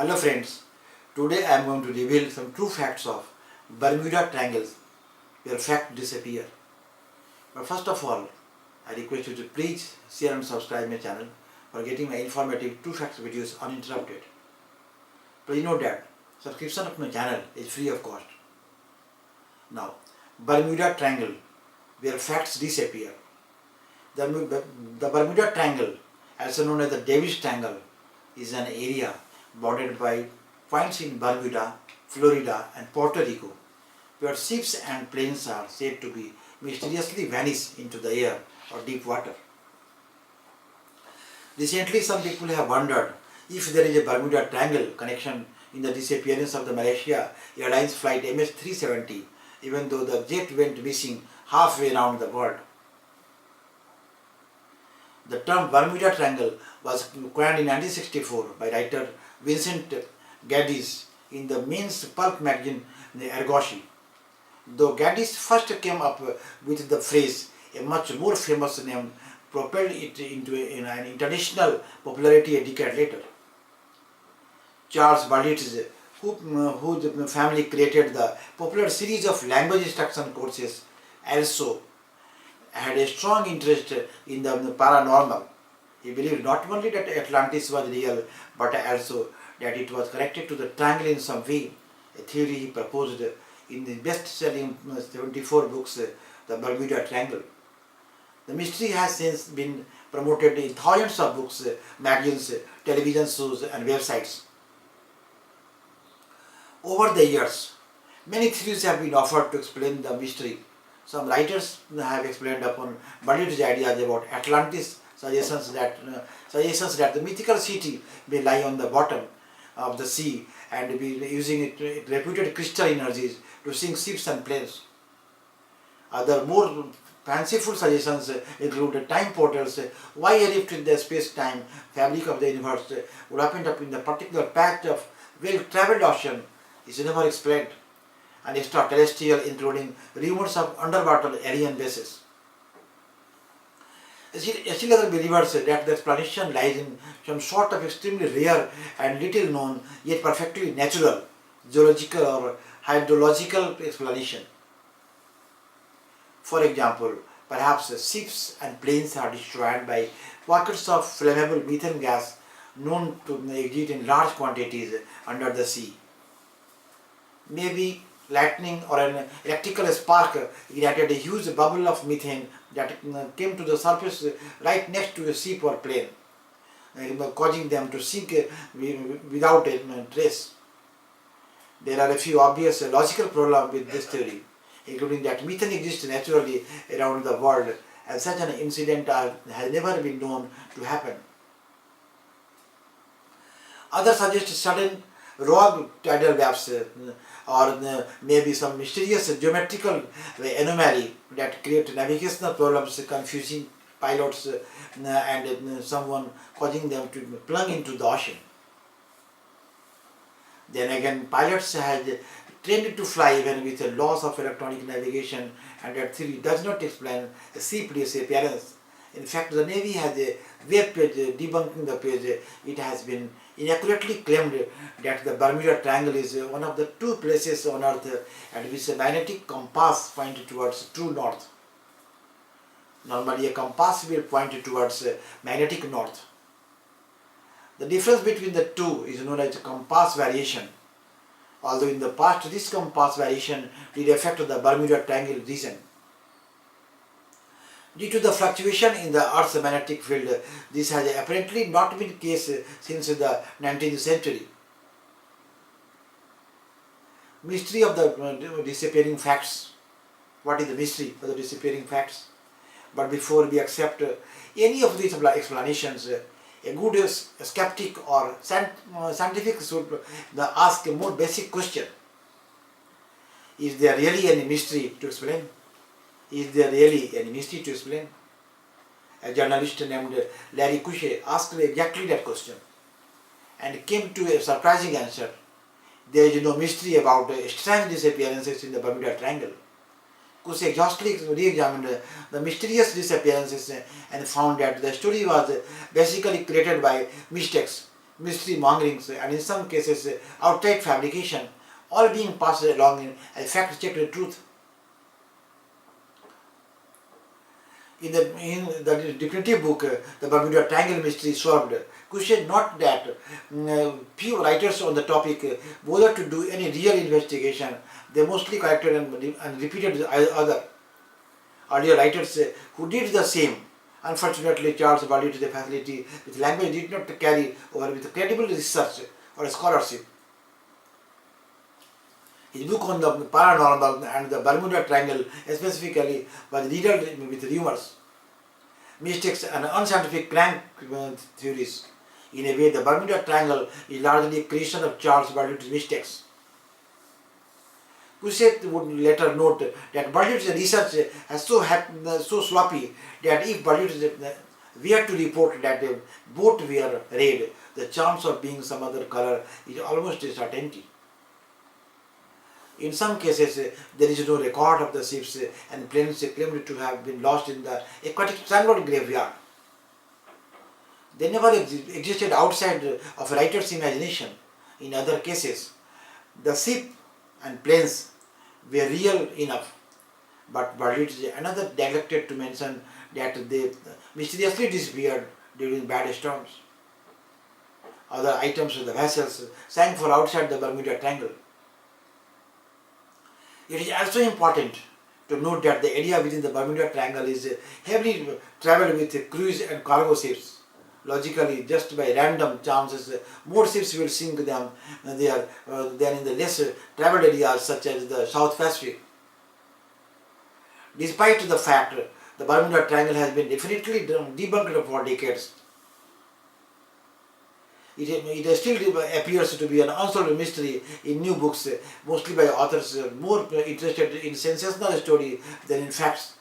Hello friends, today I am going to reveal some true facts of Bermuda Triangles where facts disappear. But first of all, I request you to please share and subscribe my channel for getting my informative true facts videos uninterrupted. Please note that subscription of my channel is free of cost. Now, Bermuda Triangle where facts disappear. The Bermuda Triangle, also known as the Davis Triangle, is an area bordered by points in Bermuda, Florida and Puerto Rico, where ships and planes are said to be mysteriously vanish into the air or deep water. Recently, some people have wondered if there is a Bermuda Triangle connection in the disappearance of the Malaysia Airlines flight MS-370, even though the jet went missing halfway around the world. The term Bermuda Triangle was coined in 1964 by writer Vincent Gaddis in the men's pulp magazine Ergoshi. Though Gaddis first came up with the phrase, a much more famous name propelled it into an international popularity a decade later. Charles Babbage, whose family created the popular series of language instruction courses, also had a strong interest in the paranormal. He believed not only that Atlantis was real, but also that it was connected to the triangle in some way, a theory he proposed in the best-selling 74 books, The Bermuda Triangle. The mystery has since been promoted in thousands of books, magazines, television shows and websites. Over the years, many theories have been offered to explain the mystery. Some writers have explained upon Babbage's ideas about Atlantis, suggestions that the mythical city may lie on the bottom of the sea and be using its reputed crystal energies to sink ships and planes. Other more fanciful suggestions include time portals, why a rift in the space-time fabric of the universe would open up in the particular patch of well-traveled ocean is never explained, and extraterrestrial, including rumors of underwater alien bases. Still other believers that the explanation lies in some sort of extremely rare and little known yet perfectly natural geological or hydrological explanation. For example, perhaps ships and planes are destroyed by pockets of flammable methane gas known to exist in large quantities under the sea. Maybe lightning or an electrical spark ignited a huge bubble of methane that came to the surface right next to a ship or plane, causing them to sink without a trace. There are a few obvious logical problems with this theory, including that methane exists naturally around the world and such an incident has never been known to happen. Others suggest sudden rogue tidal waves or maybe some mysterious geometrical anomaly that create navigational problems, confusing pilots and someone causing them to plunge into the ocean. Then again, pilots had trained to fly even with a loss of electronic navigation, and that theory does not explain a ship disappearance. In fact, the Navy has a web page debunking the page. It has been inaccurately claimed that the Bermuda Triangle is one of the two places on Earth at which a magnetic compass points towards true north. Normally, a compass will point towards magnetic north. The difference between the two is known as compass variation, although in the past this compass variation did affect the Bermuda Triangle region. Due to the fluctuation in the Earth's magnetic field, this has apparently not been the case since the 19th century. Mystery of the disappearing facts. What is the mystery of the disappearing facts? But before we accept any of these explanations, a good skeptic or scientific should ask a more basic question. Is there really any mystery to explain? Is there really any mystery to explain? A journalist named Larry Cushey asked exactly that question and came to a surprising answer. There is no mystery about strange disappearances in the Bermuda Triangle. Cushey exhaustively re-examined the mysterious disappearances and found that the story was basically created by mistakes mystery mongerings, and in some cases outright fabrication, all being passed along in a fact-checked truth. In the definitive book, The Bermuda Triangle Mystery Solved, questioned not that few writers on the topic bothered to do any real investigation. They mostly collected and repeated other earlier writers who did the same. Unfortunately, Charles valued the facility with language did not carry over with credible research or scholarship. His book on the paranormal and the Bermuda Triangle specifically was riddled with rumors, mystics and unscientific crank theories. In a way, the Bermuda Triangle is largely a creation of Charles Berthoud's mistakes. Cusick would later note that Berthoud's research has so sloppy that if Berthoud were to report that a boat were raided, the chance of being some other color is almost a certainty. In some cases, there is no record of the ships and planes claimed to have been lost in the aquatic stranded graveyard. They never existed outside of a writer's imagination. In other cases, the ship and planes were real enough, but it is another neglected to mention that they mysteriously disappeared during bad storms. Other items of the vessels sank for outside the Bermuda Triangle. It is also important to note that the area within the Bermuda Triangle is heavily traveled with cruise and cargo ships. Logically, just by random chances, more ships will sink them there than in the less traveled areas such as the South Pacific. Despite the fact the Bermuda Triangle has been definitely debunked for decades, it still appears to be an unsolved mystery in new books, mostly by authors more interested in sensational story than in facts.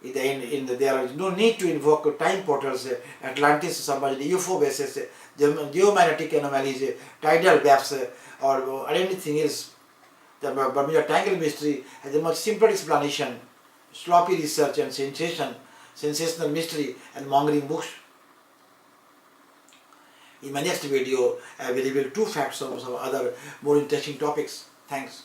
There is no need to invoke time portals, Atlantis submerged UFO bases, geomagnetic anomalies, tidal gaps, or anything else. The Bermuda Triangle mystery has a much simpler explanation: sloppy research and sensational mystery and mongering books. In my next video, I will reveal 2 facts on some other more interesting topics. Thanks.